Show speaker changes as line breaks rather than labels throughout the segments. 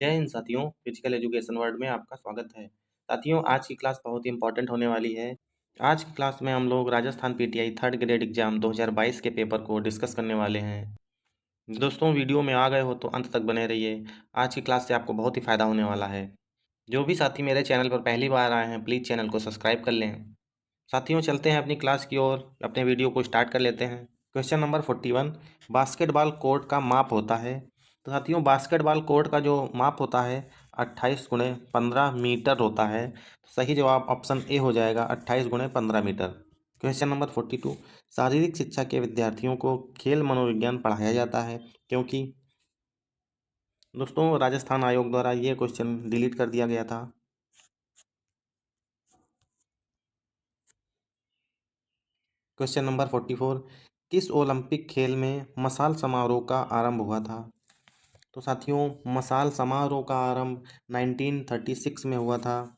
जय हिंद साथियों, physical education world में आपका स्वागत है। साथियों, आज की क्लास बहुत ही इंपॉर्टेंट होने वाली है। आज की क्लास में हम लोग Rajasthan PTI third grade exam 2022 के पेपर को डिस्कस करने वाले हैं। दोस्तों, वीडियो में आ गए हो तो अंत तक बने रहिए। आज की क्लास से आपको बहुत ही फायदा होने वाला है। जो भी साथी मेरे चैनल पर पहली बार आए हैं, प्लीज़ चैनल को सब्सक्राइब कर लें। साथियों, चलते हैं अपनी क्लास की ओर। अपने वीडियो को स्टार्ट कर लेते हैं। क्वेश्चन नंबर 41, बास्केटबॉल कोर्ट का माप होता है। तो साथियों, बास्केटबॉल कोर्ट का जो माप होता है 28 × 15 मीटर होता है। सही जवाब ऑप्शन ए हो जाएगा, 28 × 15 मीटर। क्वेश्चन नंबर 42, शारीरिक शिक्षा के विद्यार्थियों को खेल मनोविज्ञान पढ़ाया जाता है क्योंकि। दोस्तों, राजस्थान आयोग द्वारा ये क्वेश्चन डिलीट कर दिया गया था। क्वेश्चन नंबर 44, किस ओलंपिक खेल में मशाल समारोह का आरंभ हुआ था। तो साथियों, मशाल समारोह का आरंभ 1936 में हुआ था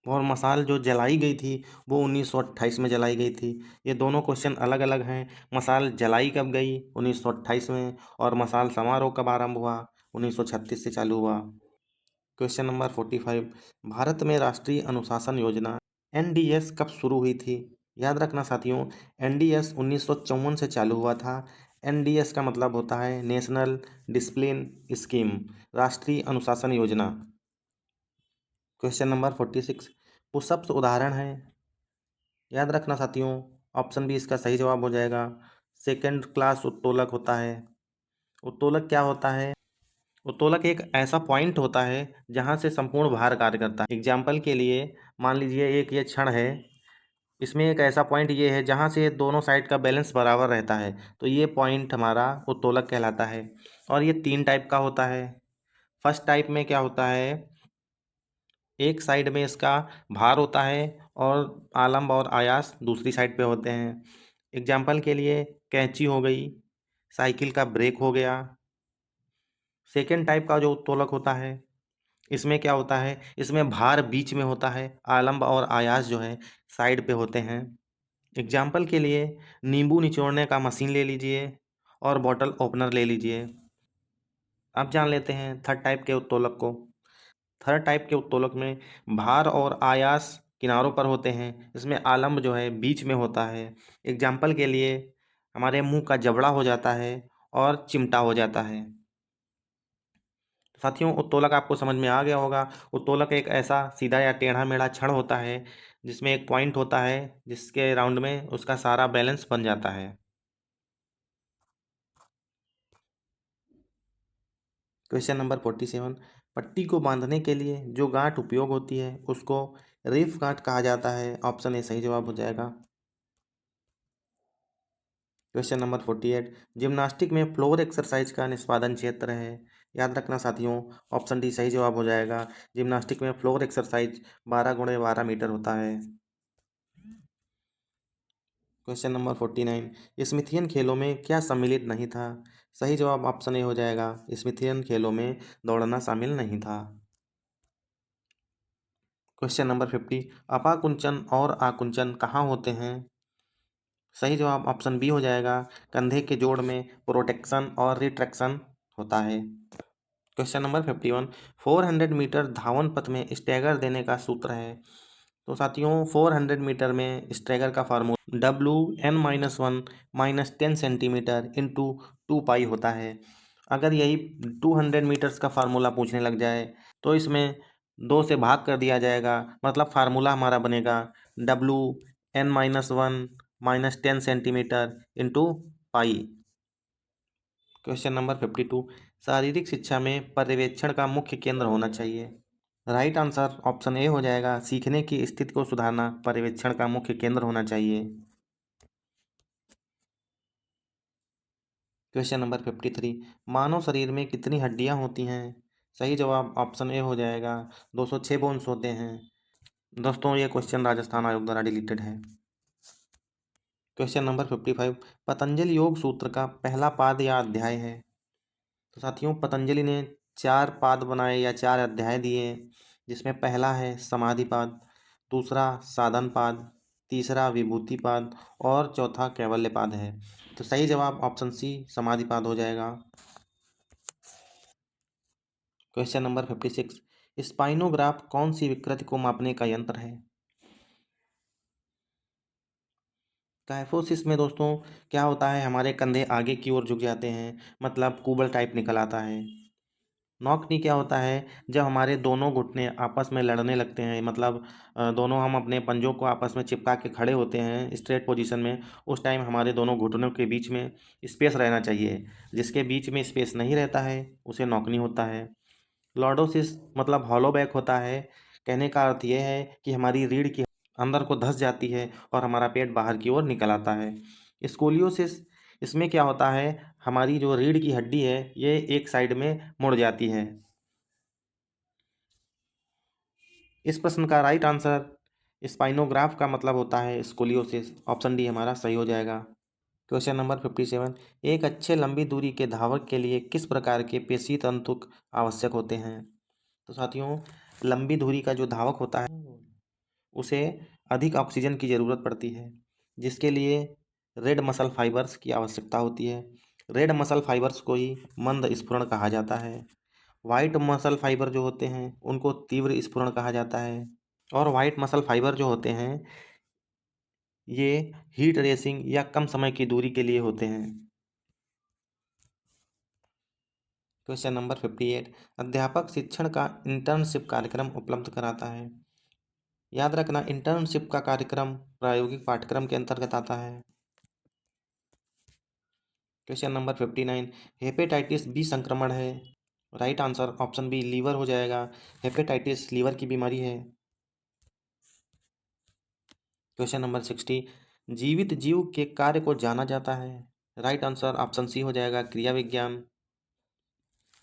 और मशाल जो जलाई गई थी वो 1928 में जलाई गई थी। ये दोनों क्वेश्चन अलग अलग हैं। मशाल जलाई कब गई 1928 में, और मशाल समारोह कब आरंभ हुआ 1936 से चालू हुआ। क्वेश्चन नंबर 45, भारत में राष्ट्रीय अनुशासन योजना एनडीएस कब शुरू हुई थी। याद रखना साथियों, एनडीएस 1954 से चालू हुआ था। एनडीएस का मतलब होता है नेशनल डिसिप्लिन स्कीम, राष्ट्रीय अनुशासन योजना। क्वेश्चन नंबर 46, पुशअप्स उदाहरण है। याद रखना साथियों, ऑप्शन बी इसका सही जवाब हो जाएगा। सेकंड क्लास उत्तोलक होता है। उत्तोलक क्या होता है? उत्तोलक एक ऐसा पॉइंट होता है जहां से संपूर्ण भार कार्य करता है। एग्जाम्पल के लिए मान लीजिए एक ये क्षण है, इसमें एक ऐसा पॉइंट ये है जहां से दोनों साइड का बैलेंस बराबर रहता है, तो ये पॉइंट हमारा उत्तोलक कहलाता है। और ये 3 टाइप का होता है। फर्स्ट टाइप में क्या होता है, एक साइड में इसका भार होता है और आलम्ब और आयास दूसरी साइड पे होते हैं। एग्जाम्पल के लिए कैंची हो गई, साइकिल का ब्रेक हो गया। सेकेंड टाइप का जो उत्तोलक होता है, इसमें क्या होता है, इसमें भार बीच में होता है, आलम्ब और आयास जो है साइड पे होते हैं। एग्जाम्पल के लिए नींबू निचोड़ने का मशीन ले लीजिए और बॉटल ओपनर ले लीजिए। अब जान लेते हैं थर्ड टाइप के उत्तोलक को। थर्ड टाइप के उत्तोलक में भार और आयास किनारों पर होते हैं, इसमें आलम्ब जो है बीच में होता है। एग्जाम्पल के लिए हमारे मुंह का जबड़ा हो जाता है और चिमटा हो जाता है। साथियों, उत्तोलक आपको समझ में आ गया होगा। उत्तोलक एक ऐसा सीधा या टेढ़ा मेढ़ा छड़ होता है जिसमें एक पॉइंट होता है जिसके राउंड में उसका सारा बैलेंस बन जाता है। क्वेश्चन नंबर 47, पट्टी को बांधने के लिए जो गांठ उपयोग होती है उसको रीफ गांठ कहा जाता है। ऑप्शन ए सही जवाब हो जाएगा। क्वेश्चन नंबर 48, जिम्नास्टिक में फ्लोर एक्सरसाइज का निष्पादन क्षेत्र है। याद रखना साथियों, ऑप्शन डी सही जवाब हो जाएगा। जिम्नास्टिक में फ्लोर एक्सरसाइज 12 × 12 मीटर होता है। क्वेश्चन नंबर 49, स्मिथियन खेलों में क्या सम्मिलित नहीं था। सही जवाब ऑप्शन ए हो जाएगा। स्मिथियन खेलों में दौड़ना शामिल नहीं था। क्वेश्चन नंबर 50, अपाकुंचन और आकुंचन कहाँ होते हैं। सही जवाब ऑप्शन बी हो जाएगा। कंधे के जोड़ में प्रोटेक्शन और रिट्रैक्शन होता है। क्वेश्चन नंबर 51, 400 मीटर धावन पथ में स्टैगर देने का सूत्र है। तो साथियों, 400 मीटर में स्ट्रैगर का फार्मूला WN-1 -10 सेंटीमीटर इंटू 2 पाई होता है। अगर यही 200 मीटर्स का फार्मूला पूछने लग जाए तो इसमें 2 से भाग कर दिया जाएगा, मतलब फार्मूला हमारा बनेगा WN-1 -10 centimetre into pi. Question number 52, शारीरिक शिक्षा में पर्यवेक्षण का मुख्य केंद्र होना चाहिए। राइट आंसर ऑप्शन ए हो जाएगा। सीखने की स्थिति को सुधारना पर्यवेक्षण का मुख्य केंद्र होना चाहिए। क्वेश्चन नंबर 53, मानव शरीर में कितनी हड्डियां होती हैं। सही जवाब ऑप्शन ए हो जाएगा। 206 बोन्स होते हैं। दोस्तों, ये क्वेश्चन राजस्थान आयोग द्वारा डिलीटेड है। क्वेश्चन नंबर 55, पतंजलि योग सूत्र का पहला पाद या अध्याय है। तो साथियों, पतंजलि ने 4 पाद बनाए या 4 अध्याय दिए, जिसमें पहला है समाधि पाद, दूसरा साधन पाद, तीसरा विभूति पाद और चौथा कैवल्य पाद है। तो सही जवाब ऑप्शन सी समाधि पाद हो जाएगा। क्वेश्चन नंबर 56, स्पाइनोग्राफ कौन सी विकृति को मापने का यंत्र है? काइफोसिस में दोस्तों क्या होता है, हमारे कंधे आगे की ओर झुक जाते हैं, मतलब कुबल टाइप निकल आता है। नॉक नी क्या होता है, जब हमारे दोनों घुटने आपस में लड़ने लगते हैं, मतलब दोनों हम अपने पंजों को आपस में चिपका के खड़े होते हैं स्ट्रेट पोजीशन में, उस टाइम हमारे दोनों घुटनों के बीच में स्पेस रहना चाहिए। जिसके बीच में स्पेस नहीं रहता है उसे नॉकनी होता है। लॉर्डोसिस मतलब हॉलो बैक होता है। कहने का अर्थ यह है कि हमारी रीढ़ की अंदर को धंस जाती है और हमारा पेट बाहर की ओर निकल आता है। स्कोलियोसिस, इसमें क्या होता है, हमारी जो रीढ़ की हड्डी है ये एक साइड में मुड़ जाती है। इस प्रश्न का राइट आंसर स्पाइनोग्राफ का मतलब होता है स्कोलियोसिस। ऑप्शन डी हमारा सही हो जाएगा। क्वेश्चन नंबर 57, एक अच्छे लंबी दूरी के धावक के लिए किस प्रकार के पेशी तंतु आवश्यक होते हैं? तो साथियों, लंबी दूरी का जो धावक होता है उसे अधिक ऑक्सीजन की ज़रूरत पड़ती है, जिसके लिए रेड मसल फाइबर्स की आवश्यकता होती है। रेड मसल फाइबर्स को ही मंद स्फुरण कहा जाता है। वाइट मसल फाइबर जो होते हैं उनको तीव्र स्फुरण कहा जाता है। और वाइट मसल फाइबर जो होते हैं ये हीट रेसिंग या कम समय की दूरी के लिए होते हैं। क्वेश्चन नंबर 58, अध्यापक शिक्षण का इंटर्नशिप कार्यक्रम उपलब्ध कराता है। याद रखना, इंटर्नशिप का कार्यक्रम प्रायोगिक पाठ्यक्रम के अंतर्गत आता है। क्वेश्चन नंबर 59, हेपेटाइटिस बी संक्रमण है। Right answer option B liver हो जाएगा। हेपेटाइटिस लीवर की बीमारी है। क्वेश्चन नंबर 60, जीवित जीव के कार्य को जाना जाता है। राइट आंसर ऑप्शन सी हो जाएगा क्रिया विज्ञान।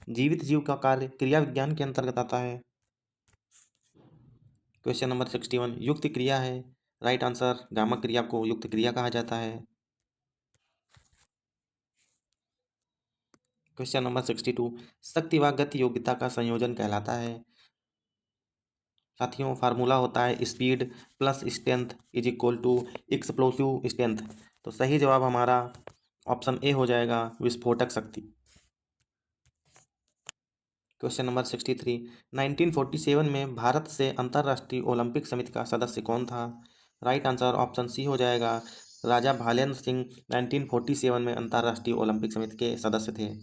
जीवित जीव का कार्य क्रिया विज्ञान के अंतर्गत आता है। क्वेश्चन नंबर 61, युक्त क्रिया है। राइट आंसर गामक क्रिया को युक्त क्रिया कहा जाता है। क्वेश्चन नंबर 62, शक्ति व गति योग्यता का संयोजन कहलाता है। साथियों, फार्मूला होता है speed plus strength is equal to explosive strength. तो सही जवाब हमारा ऑप्शन ए हो जाएगा, विस्फोटक शक्ति। क्वेश्चन नंबर 63, 1947 में भारत से अंतर्राष्ट्रीय ओलंपिक समिति का सदस्य कौन था? राइट आंसर ऑप्शन सी हो जाएगा, राजा भालेंद्र सिंह 1947 में अंतर्राष्ट्रीय ओलंपिक समिति के सदस्य थे।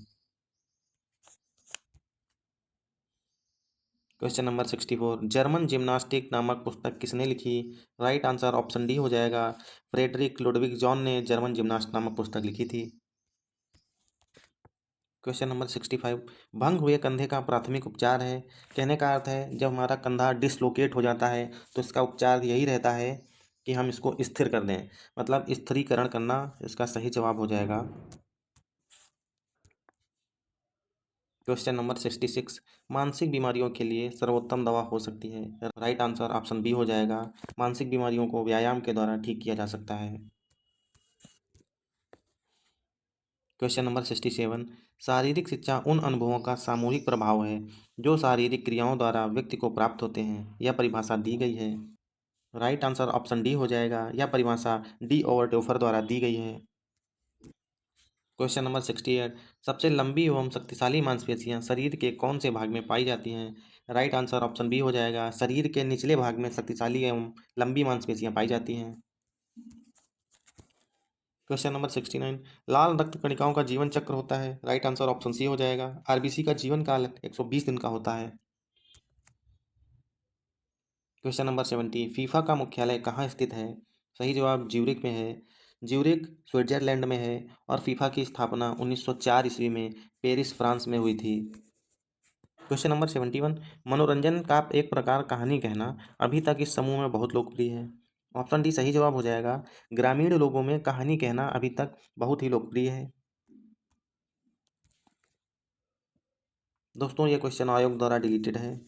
क्वेश्चन नंबर 64, जर्मन जिम्नास्टिक नामक पुस्तक किसने लिखी? राइट आंसर ऑप्शन डी हो जाएगा, फ्रेडरिक लुडविग जॉन ने जर्मन जिम्नास्ट नामक पुस्तक लिखी थी। क्वेश्चन नंबर 65, भंग हुए कंधे का प्राथमिक उपचार है। कहने का अर्थ है जब हमारा कंधा डिसलोकेट हो जाता है तो इसका उपचार यही रहता है कि हम इसको स्थिर कर दें, मतलब स्थिरीकरण करना इसका सही जवाब हो जाएगा। क्वेश्चन नंबर 66, मानसिक बीमारियों के लिए सर्वोत्तम दवा हो सकती है। राइट आंसर ऑप्शन बी हो जाएगा, मानसिक बीमारियों को व्यायाम के द्वारा ठीक किया जा सकता है। क्वेश्चन नंबर 67, शारीरिक शिक्षा उन अनुभवों का सामूहिक प्रभाव है जो शारीरिक क्रियाओं द्वारा व्यक्ति को प्राप्त होते हैं। यह परिभाषा दी गई है। राइट आंसर ऑप्शन डी हो जाएगा, यह परिभाषा डी ओवर टोफर द्वारा दी गई है। क्वेश्चन नंबर 68, सबसे लंबी एवं शक्तिशाली मांसपेशियां शरीर के कौन से भाग में पाई जाती हैं? राइट आंसर ऑप्शन बी हो जाएगा, शरीर के निचले भाग में शक्तिशाली एवं लंबी मांसपेशियां पाई जाती हैं। क्वेश्चन नंबर 69, लाल रक्त कणिकाओं का जीवन चक्र होता है। राइट आंसर ऑप्शन सी हो जाएगा, आरबीसी का जीवन काल 120 दिन का होता है। क्वेश्चन नंबर 70, फीफा का मुख्यालय कहाँ स्थित है? सही जवाब ज्यूरिख में है। ज्यूरिख स्विट्जरलैंड में है और फीफा की स्थापना 1904 ईस्वी में पेरिस फ्रांस में हुई थी। क्वेश्चन नंबर 71, मनोरंजन का एक प्रकार कहानी कहना अभी तक इस समूह में बहुत लोकप्रिय है। ऑप्शन डी सही जवाब हो जाएगा, ग्रामीण लोगों में कहानी कहना अभी तक बहुत ही लोकप्रिय है। दोस्तों, ये क्वेश्चन आयोग द्वारा डिलीटेड है।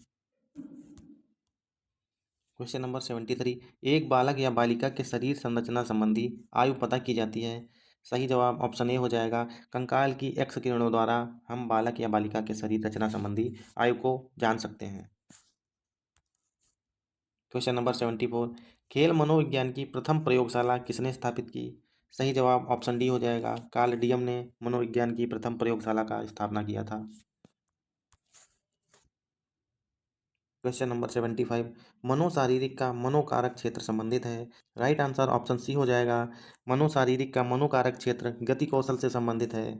क्वेश्चन नंबर 73, एक बालक या बालिका के शरीर संरचना संबंधी आयु पता की जाती है। सही जवाब ऑप्शन ए हो जाएगा, कंकाल की एक्स किरणों द्वारा हम बालक या बालिका के शरीर रचना संबंधी आयु को जान सकते हैं। क्वेश्चन नंबर 74, खेल मनोविज्ञान की प्रथम प्रयोगशाला किसने स्थापित की? सही जवाब ऑप्शन डी हो जाएगा, कार्ल डियम ने मनोविज्ञान की प्रथम प्रयोगशाला का स्थापना किया था। क्वेश्चन नंबर 75, मनोशारीरिक का मनोकारक क्षेत्र संबंधित है। राइट आंसर ऑप्शन सी हो जाएगा। मनोशारीरिक का मनोकारक क्षेत्र गति कौशल से संबंधित है।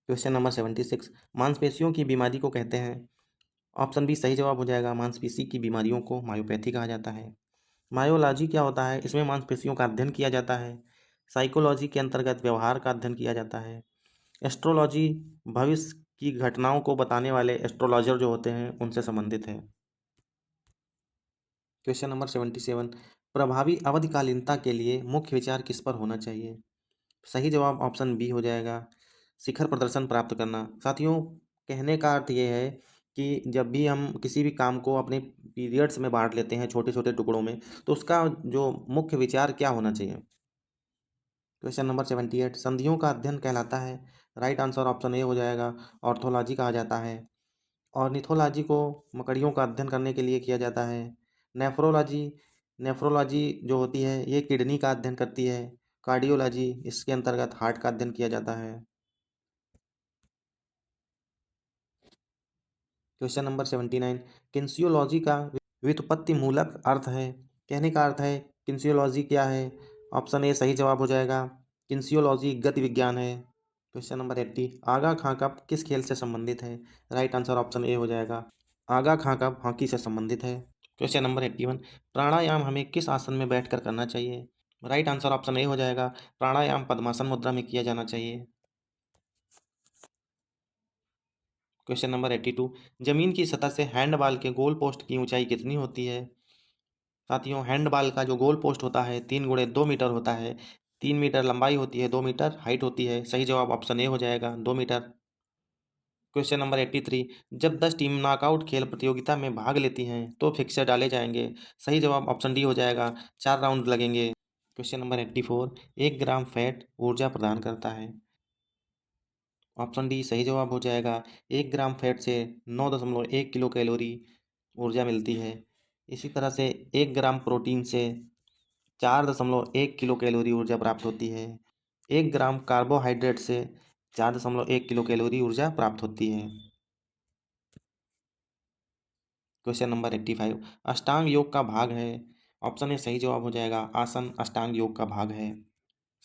क्वेश्चन नंबर 76, मांसपेशियों की बीमारी को कहते हैं। ऑप्शन बी सही जवाब हो जाएगा। मांसपेशी की बीमारियों को मायोपैथी कहा जाता है। मायोलॉजी क्या होता है? इसमें मांसपेशियों का अध्ययन किया जाता है। साइकोलॉजी के अंतर्गत व्यवहार का अध्ययन किया जाता है। एस्ट्रोलॉजी भविष्य की घटनाओं को बताने वाले एस्ट्रोलॉजर जो होते हैं उनसे संबंधित है। क्वेश्चन नंबर 77, प्रभावी अवधिकालीनता के लिए मुख्य विचार किस पर होना चाहिए? सही जवाब ऑप्शन बी हो जाएगा। शिखर प्रदर्शन प्राप्त करना। साथियों, कहने का अर्थ ये है कि जब भी हम किसी भी काम को अपने पीरियड्स में बांट लेते हैं, छोटे छोटे टुकड़ों में, तो उसका जो मुख्य विचार क्या होना चाहिए? क्वेश्चन नंबर 78, संधियों का अध्ययन कहलाता है। राइट आंसर ऑप्शन ए हो जाएगा। ऑर्थोलॉजी कहा जाता है। ऑर्निथोलॉजी को मकड़ियों का अध्ययन करने के लिए किया जाता है। नेफ्रोलॉजी नेफ्रोलॉजी जो होती है ये किडनी का अध्ययन करती है। कार्डियोलॉजी इसके अंतर्गत हार्ट का अध्ययन किया जाता है। क्वेश्चन नंबर 79, किन्सियोलॉजी का व्युत्पत्ति मूलक अर्थ है। कहने का अर्थ है किन्सियोलॉजी क्या है? ऑप्शन ए सही जवाब हो जाएगा। किन्सियोलॉजी गति विज्ञान है। क्वेश्चन नंबर 80, आगा खां कप किस खेल से संबंधित है? राइट आंसर ऑप्शन ए हो जाएगा। आगा खां कप हॉकी से संबंधित है। क्वेश्चन नंबर 81, प्राणायाम हमें किस आसन में बैठकर करना चाहिए? राइट आंसर ऑप्शन ए हो जाएगा। प्राणायाम पद्मासन मुद्रा में किया जाना चाहिए। क्वेश्चन नंबर 82, जमीन की सतह से हैंडबॉल के गोल पोस्ट की ऊंचाई कितनी होती है? साथियों, हैंडबॉल का जो गोल पोस्ट होता है 3 × 2 मीटर होता है। 3 मीटर लंबाई होती है, 2 मीटर हाइट होती है। सही जवाब ऑप्शन ए हो जाएगा, 2 मीटर। क्वेश्चन नंबर 83, जब 10 टीम नॉकआउट खेल प्रतियोगिता में भाग लेती हैं तो फिक्सर डाले जाएंगे। सही जवाब ऑप्शन डी हो जाएगा, 4 राउंड लगेंगे। क्वेश्चन नंबर 84, 1 ग्राम फैट ऊर्जा प्रदान करता है। ऑप्शन डी सही जवाब हो जाएगा। 1 ग्राम फैट से 9.1 किलो कैलोरी ऊर्जा मिलती है। इसी तरह से 1 ग्राम प्रोटीन से 4.1 किलो कैलोरी ऊर्जा प्राप्त होती है। 1 ग्राम कार्बोहाइड्रेट से 4.1 किलो कैलोरी ऊर्जा प्राप्त होती है। क्वेश्चन नंबर 85, अष्टांग योग का भाग है। ऑप्शन ए सही जवाब हो जाएगा। आसन अष्टांग योग का भाग है।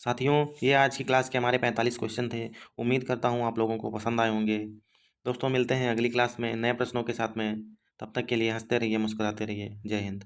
साथियों, ये आज की क्लास के हमारे 45 क्वेश्चन थे। उम्मीद करता हूँ आप लोगों को पसंद आए होंगे। दोस्तों, मिलते हैं अगली क्लास में नए प्रश्नों के साथ में। तब तक के लिए हंसते रहिए, मुस्कुराते रहिए। जय हिंद।